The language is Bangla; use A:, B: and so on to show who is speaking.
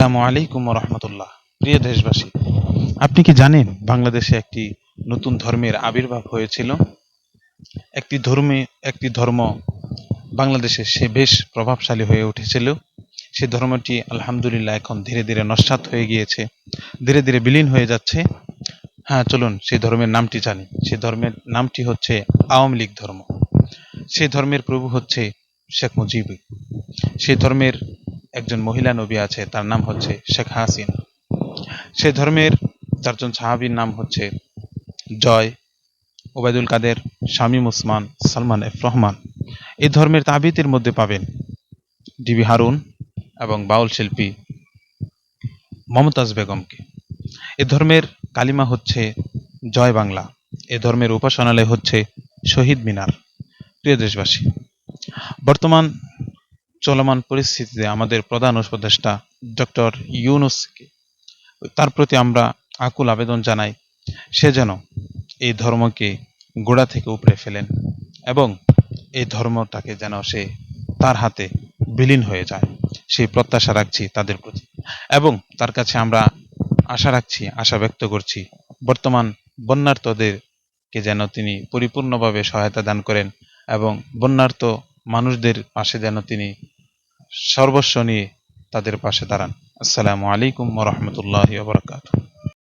A: আসসালামু আলাইকুম রহমতুল্লাহ। প্রিয় দেশবাসী, আপনি কি জানেন বাংলাদেশে একটি নতুন ধর্মের আবির্ভাব হয়েছিল? একটি ধর্ম বাংলাদেশে সে বেশ প্রভাবশালী হয়ে উঠেছিল। সে ধর্মটি আলহামদুলিল্লাহ এখন ধীরে ধীরে নস্যাৎ হয়ে গিয়েছে, ধীরে ধীরে বিলীন হয়ে যাচ্ছে। হ্যাঁ, চলুন সেই ধর্মের নামটি জানি। সে ধর্মের নামটি হচ্ছে আওয়ামী লীগ ধর্ম। সেই ধর্মের প্রভু হচ্ছে শেখ মুজিব। সেই ধর্মের একজন মহিলা নবী আছে, তার নাম হচ্ছে শেখ হাসিনা। সে ধর্মের চারজন সাহাবীর নাম হচ্ছে জয়, ওবায়দুল কাদের, শামীম ওসমান, সালমান এফ রহমান। এই ধর্মের তাবিতের মধ্যে পাবেন ডিবি হারুন এবং বাউল শিল্পী মমতাজ বেগমকে। এ ধর্মের কালিমা হচ্ছে জয় বাংলা। এ ধর্মের উপাসনালয় হচ্ছে শহীদ মিনার। প্রিয় দেশবাসী, বর্তমান চলমান পরিস্থিতিতে আমাদের প্রধান উপদেষ্টা ডক্টর ইউনূসকে, তার প্রতি আমরা আকুল আবেদন জানাই, সে যেন এই ধর্মকে গোড়া থেকে উপড়ে ফেলেন এবং এই ধর্মটাকে যেন সে তার হাতে বিলীন হয়ে যায়, সেই প্রত্যাশা রাখছি তাদের প্রতি। এবং তার কাছে আমরা আশা ব্যক্ত করছি বর্তমান বন্যার্তদেরকে যেন তিনি পরিপূর্ণভাবে সহায়তা দান করেন এবং বন্যার্ত মানুষদের পাশে যেন তিনি সর্বস্ব নিয়ে তাদের পাশে দাঁড়ান। আসসালামু আলাইকুম ওয়া রাহমাতুল্লাহি ওয়া বারাকাতুহু।